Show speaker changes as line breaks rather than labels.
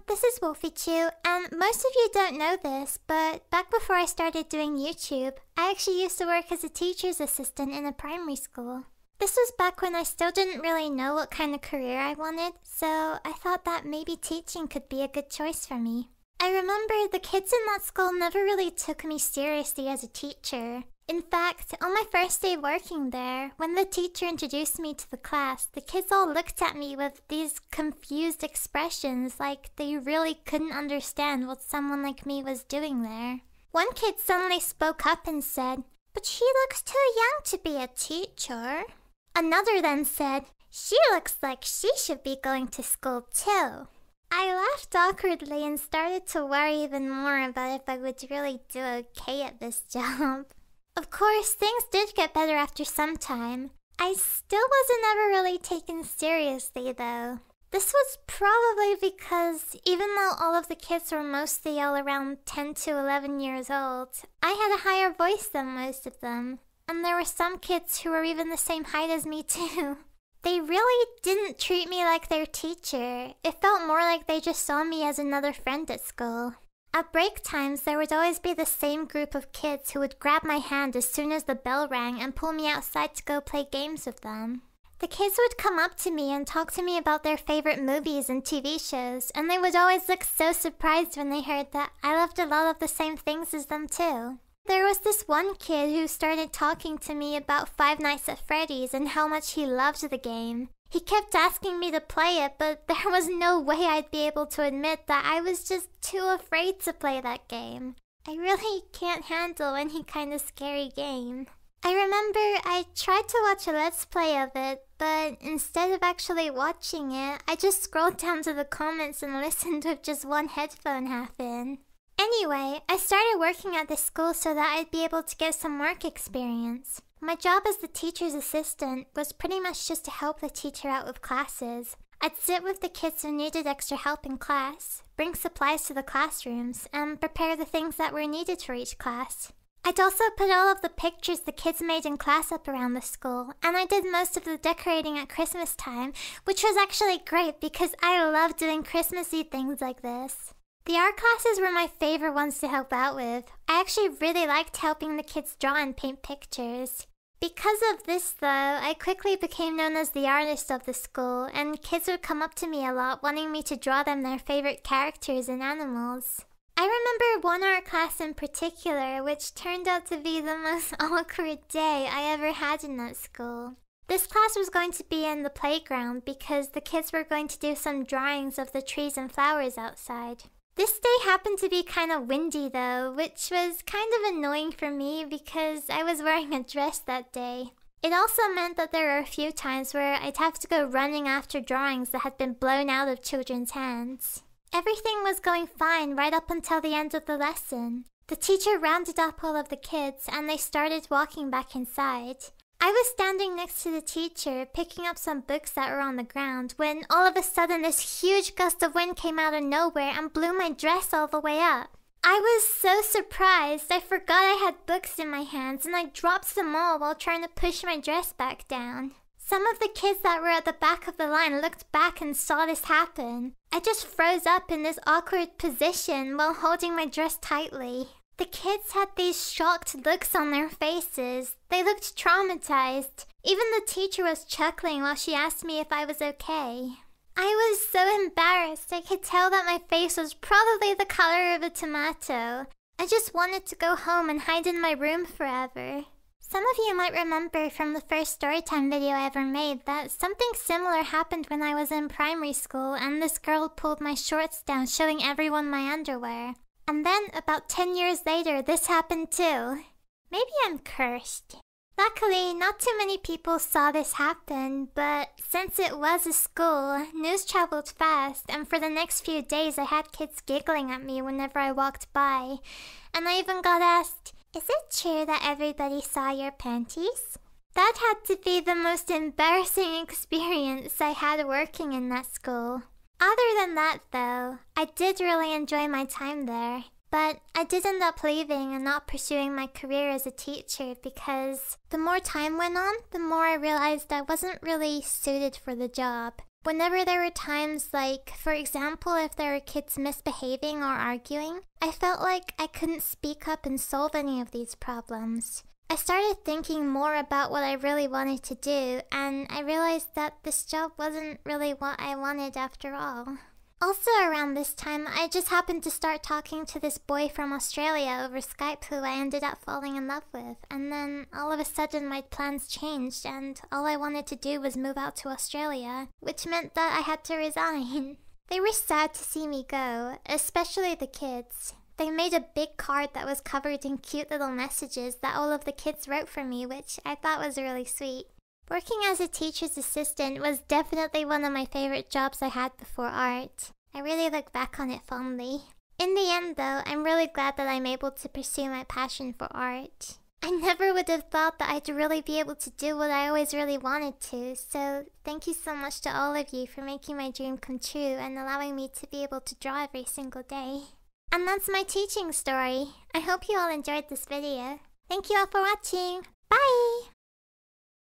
this is Wolfychu, and most of you don't know this, but back before I started doing YouTube, I actually used to work as a teacher's assistant in a primary school. This was back when I still didn't really know what kind of career I wanted, so I thought that maybe teaching could be a good choice for me. I remember the kids in that school never really took me seriously as a teacher. In fact, on my first day working there, when the teacher introduced me to the class, the kids all looked at me with these confused expressions like they really couldn't understand what someone like me was doing there. One kid suddenly spoke up and said, "But she looks too young to be a teacher." Another then said, "She looks like she should be going to school too." I laughed awkwardly and started to worry even more about if I would really do okay at this job. Of course, things did get better after some time. I still wasn't ever really taken seriously though. This was probably because even though all of the kids were mostly all around 10 to 11 years old, I had a higher voice than most of them. And there were some kids who were even the same height as me too. They really didn't treat me like their teacher. It felt more like they just saw me as another friend at school. At break times, there would always be the same group of kids who would grab my hand as soon as the bell rang and pull me outside to go play games with them. The kids would come up to me and talk to me about their favorite movies and TV shows, and they would always look so surprised when they heard that I loved a lot of the same things as them too. There was this one kid who started talking to me about Five Nights at Freddy's and how much he loved the game. He kept asking me to play it, but there was no way I'd be able to admit that I was just too afraid to play that game. I really can't handle any kind of scary game. I remember I tried to watch a Let's Play of it, but instead of actually watching it, I just scrolled down to the comments and listened with just one headphone half in. Anyway, I started working at this school so that I'd be able to get some work experience. My job as the teacher's assistant was pretty much just to help the teacher out with classes. I'd sit with the kids who needed extra help in class, bring supplies to the classrooms, and prepare the things that were needed for each class. I'd also put all of the pictures the kids made in class up around the school, and I did most of the decorating at Christmas time, which was actually great because I love doing Christmassy things like this. The art classes were my favorite ones to help out with. I actually really liked helping the kids draw and paint pictures. Because of this though, I quickly became known as the artist of the school, and kids would come up to me a lot wanting me to draw them their favorite characters and animals. I remember one art class in particular which turned out to be the most awkward day I ever had in that school. This class was going to be in the playground because the kids were going to do some drawings of the trees and flowers outside. This day happened to be kind of windy though, which was kind of annoying for me because I was wearing a dress that day. It also meant that there were a few times where I'd have to go running after drawings that had been blown out of children's hands. Everything was going fine right up until the end of the lesson. The teacher rounded up all of the kids and they started walking back inside. I was standing next to the teacher, picking up some books that were on the ground, when all of a sudden this huge gust of wind came out of nowhere and blew my dress all the way up. I was so surprised, I forgot I had books in my hands and I dropped them all while trying to push my dress back down. Some of the kids that were at the back of the line looked back and saw this happen. I just froze up in this awkward position while holding my dress tightly. The kids had these shocked looks on their faces. They looked traumatized. Even the teacher was chuckling while she asked me if I was okay. I was so embarrassed. I could tell that my face was probably the color of a tomato. I just wanted to go home and hide in my room forever. Some of you might remember from the first storytime video I ever made that something similar happened when I was in primary school and this girl pulled my shorts down showing everyone my underwear. And then, about 10 years later, this happened too. Maybe I'm cursed. Luckily, not too many people saw this happen, but since it was a school, news traveled fast, and for the next few days I had kids giggling at me whenever I walked by. And I even got asked, "Is it true that everybody saw your panties?" That had to be the most embarrassing experience I had working in that school. Other than that though, I did really enjoy my time there. But I did end up leaving and not pursuing my career as a teacher because the more time went on, the more I realized I wasn't really suited for the job. Whenever there were times like, for example, if there were kids misbehaving or arguing, I felt like I couldn't speak up and solve any of these problems. I started thinking more about what I really wanted to do, and I realized that this job wasn't really what I wanted after all. Also around this time, I just happened to start talking to this boy from Australia over Skype who I ended up falling in love with, and then all of a sudden my plans changed and all I wanted to do was move out to Australia, which meant that I had to resign. They were sad to see me go, especially the kids. They made a big card that was covered in cute little messages that all of the kids wrote for me, which I thought was really sweet. Working as a teacher's assistant was definitely one of my favorite jobs I had before art. I really look back on it fondly. In the end though, I'm really glad that I'm able to pursue my passion for art. I never would have thought that I'd really be able to do what I always really wanted to, so thank you so much to all of you for making my dream come true and allowing me to be able to draw every single day. And that's my teaching story. I hope you all enjoyed this video. Thank you all for watching!